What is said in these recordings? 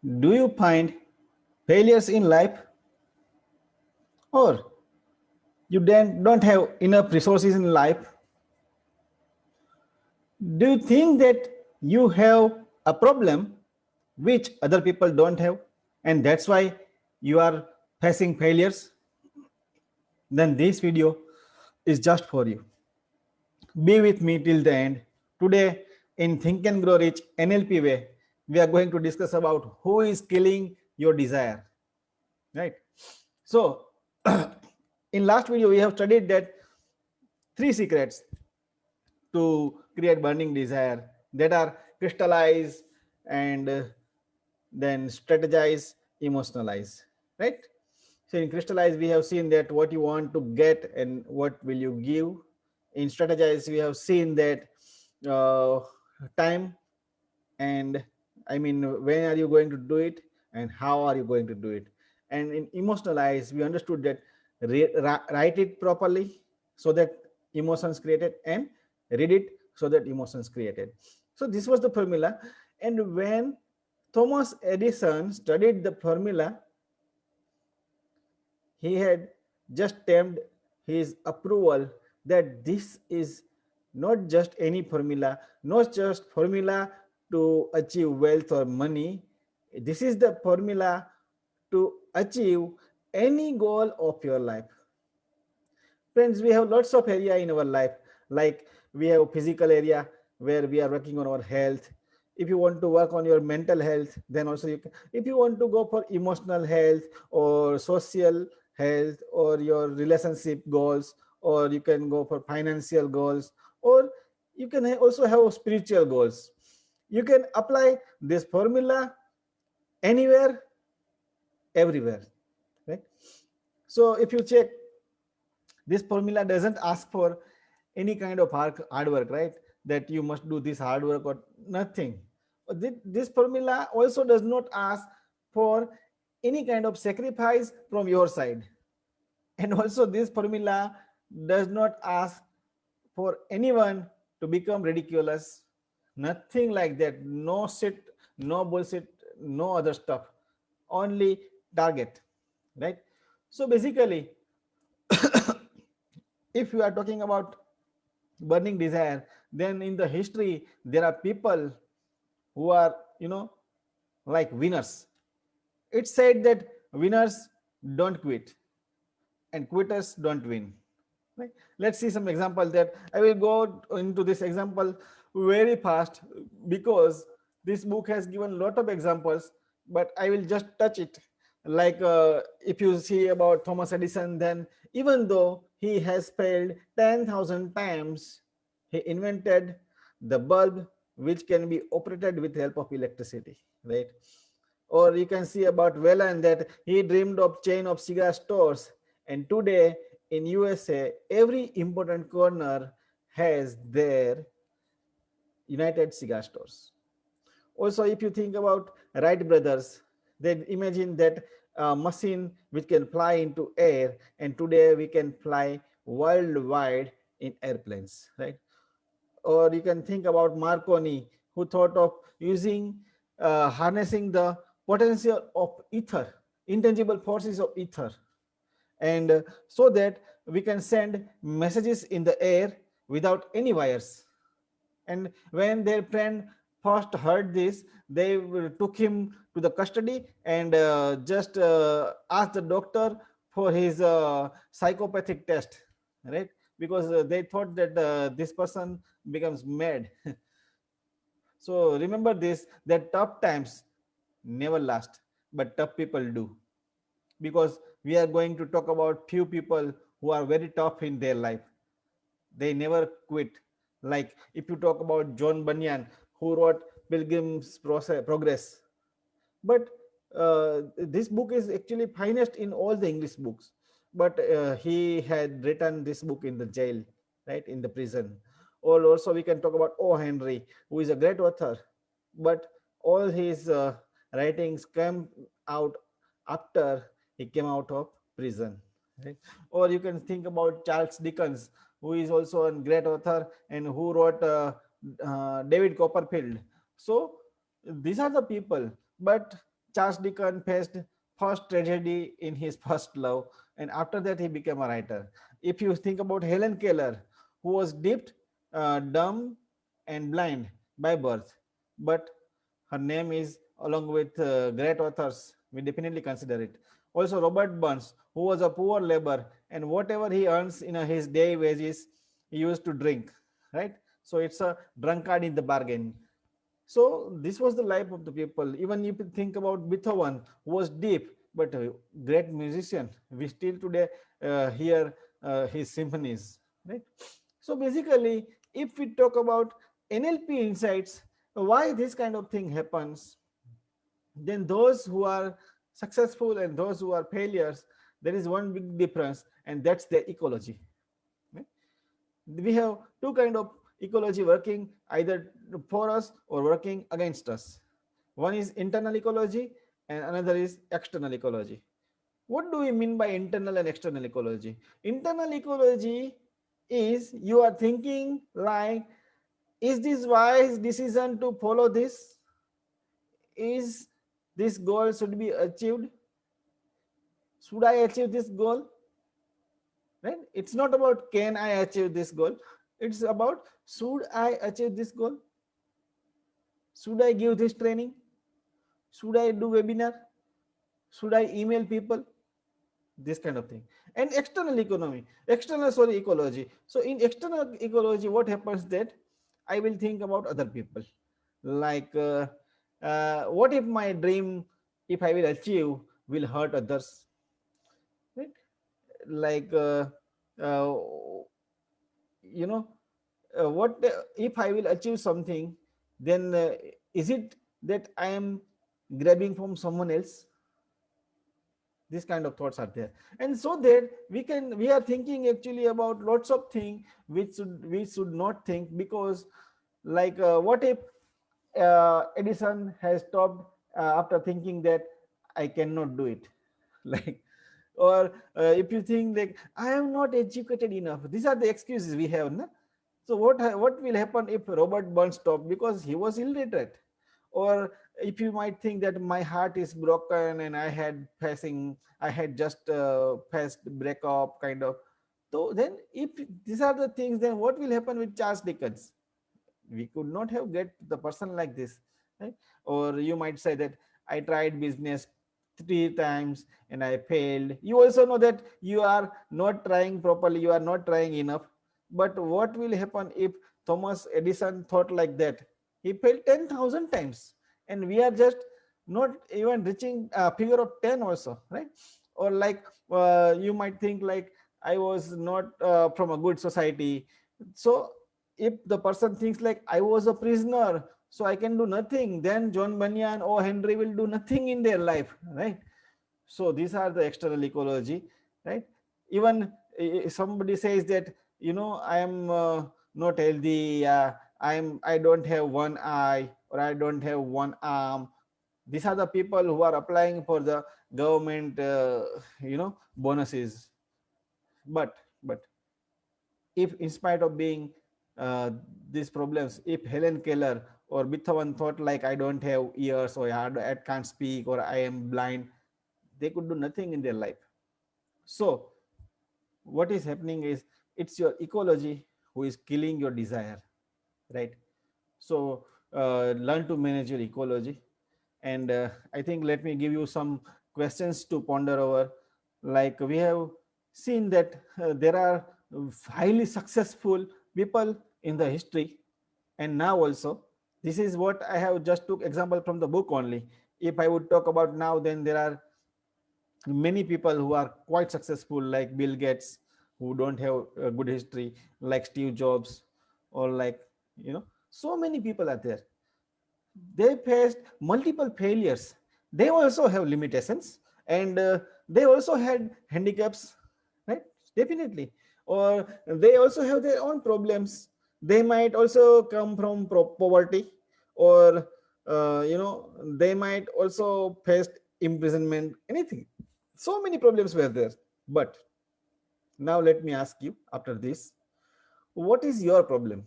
Do you find failures in life, or you then don't have enough resources in life? Do you think that you have a problem which other people don't have, and that's why you are facing failures? Then this video is just for you. Be with me till the end. Today in Think and Grow Rich NLP way, we are going to discuss about who is killing your desire, right? So in last video we have studied that three secrets to create burning desire, that are crystallize and then strategize, emotionalize, right? So in crystallize we have seen that what you want to get and what will you give. In strategize we have seen that uh, time and when are you going to do it and how are you going to do it. And in emotionalize we understood that write it properly so that emotions created, and read it so that emotions created. So this was the formula. And when Thomas Edison studied the formula, he had just stamped his approval that this is not just any formula, not just formula to achieve wealth or money. This is the formula to achieve any goal of your life. Friends, we have lots of area in our life, like we have physical area where we are working on our health. If you want to work on your mental health, then also you can. If you want to go for emotional health or social health or your relationship goals, or you can go for financial goals, or you can also have spiritual goals. You can apply this formula anywhere, everywhere, right? So if you check, this formula doesn't ask for any kind of hard work, right? That you must do this hard work or nothing. This formula also does not ask for any kind of sacrifice from your side. And also this formula does not ask for anyone to become ridiculous. Nothing like that. No shit, no bullshit, no other stuff. Only target, right? So basically, if you are talking about burning desire, then in the history there are people who are, like winners. It's said that winners don't quit and quitters don't win, right? Let's see some example. That I will go into this example very fast because this book has given a lot of examples, but I will just touch it. Like if you see about Thomas Edison, then even though he has failed 10,000 times, he invented the bulb which can be operated with help of electricity, right? Or you can see about Whelan, that he dreamed of chain of cigar stores, and today in USA every important corner has their United Cigar Stores. Also, if you think about Wright brothers, they imagine that machine which can fly into air, and today we can fly worldwide in airplanes, right? Or you can think about Marconi, who thought of using harnessing the potential of ether, intangible forces of ether, and so that we can send messages in the air without any wires. And when their friend first heard this, they took him to the custody and just asked the doctor for his psychopathic test, right? Because they thought that this person becomes mad. So remember this, that tough times never last, but tough people do. Because we are going to talk about few people who are very tough in their life. They never quit. Like if you talk about John Bunyan, who wrote Pilgrim's Progress. But this book is actually finest in all the English books. But he had written this book in the jail, right, in the prison. Or also we can talk about O. Henry, who is a great author, but all his writings came out after he came out of prison, right? Or you can think about Charles Dickens, who is also a great author and who wrote David Copperfield. So these are the people. But Charles Dickens faced first tragedy in his first love, and after that he became a writer. If you think about Helen Keller, who was deaf, dumb, and blind by birth, but her name is along with great authors. We definitely consider it. Also, Robert Burns, who was a poor laborer, and whatever he earns in his day wages, he used to drink, right? So it's a drunkard in the bargain. So this was the life of the people. Even if you think about Beethoven, who was deep but a great musician, we still today hear his symphonies, right? So basically, if we talk about NLP insights, why this kind of thing happens, then those who are successful and those who are failures, there is one big difference, and that's the ecology. Right? We have two kind of ecology working either for us or working against us. One is internal ecology and another is external ecology. What do we mean by internal and external ecology? Internal ecology is you are thinking like, is this wise decision to follow this? Is this goal should be achieved? Should I achieve this goal? Right? It's not about can I achieve this goal. It's about should I achieve this goal? Should I give this training? Should I do webinar? Should I email people? This kind of thing. And external ecology. So in external ecology, what happens that I will think about other people. Like what if my dream, if I will achieve, will hurt others, right? Like uh, you know what if I will achieve something, then is it that I am grabbing from someone else? These kind of thoughts are there, and so that we are thinking actually about lots of things which we should not think, because like what if Edison has stopped after thinking that I cannot do it. Like, or if you think like I am not educated enough, these are the excuses we have, na? So what will happen if Robert Burns stopped because he was illiterate? Or if you might think that my heart is broken and I had just faced breakup kind of. So then if these are the things, then what will happen with Charles Dickens? We could not have get the person like this, right? Or you might say that I tried business 3 times and I failed. You also know that you are not trying properly, you are not trying enough. But what will happen if Thomas Edison thought like that? He failed 10,000 times, and we are just not even reaching a figure of 10 also, right? Or like you might think like I was not from a good society. So if the person thinks like I was a prisoner, so I can do nothing, then John Bunyan or Henry will do nothing in their life, right? So these are the external ecology, right? Even if somebody says that, I am not healthy, I don't have one eye, or I don't have one arm. These are the people who are applying for the government bonuses. But if in spite of being uh, these problems, if Helen Keller or Beethoven thought like I don't have ears, or I can't speak, or I am blind, they could do nothing in their life. So what is happening is it's your ecology who is killing your desire, right? So learn to manage your ecology. And I think let me give you some questions to ponder over. Like we have seen that there are highly successful people in the history, and now also. This is what I have just took example from the book only. If I would talk about now, then there are many people who are quite successful, like Bill Gates, who don't have a good history, like Steve Jobs, or like, so many people are there. They faced multiple failures. They also have limitations, and they also had handicaps, right? Definitely. Or they also have their own problems. They might also come from poverty, or they might also face imprisonment, anything. So many problems were there. But now let me ask you, after this, what is your problem,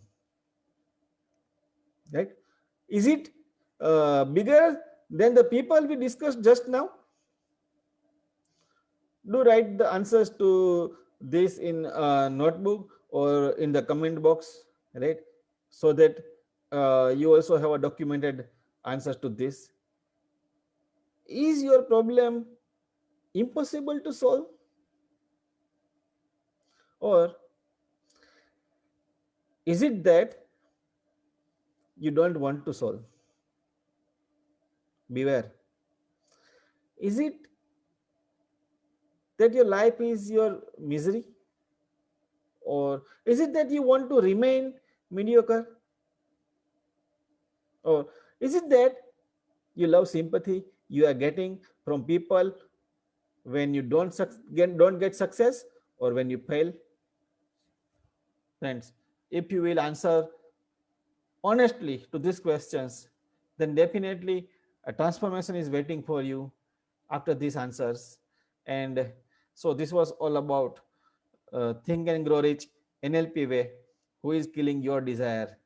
right? Is it bigger Then the people we discussed just now, do write the answers to this in a notebook or in the comment box, right? So that you also have a documented answers to this. Is your problem impossible to solve, or is it that you don't want to solve? Beware. Is it that your life is your misery, or is it that you want to remain mediocre, or is it that you love sympathy you are getting from people when you don't get success or when you fail? Friends, if you will answer honestly to these questions, then definitely a transformation is waiting for you after these answers. And so this was all about Think and Grow Rich NLP way, who is killing your desire.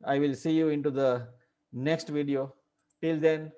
I will see you into the next video. Till then,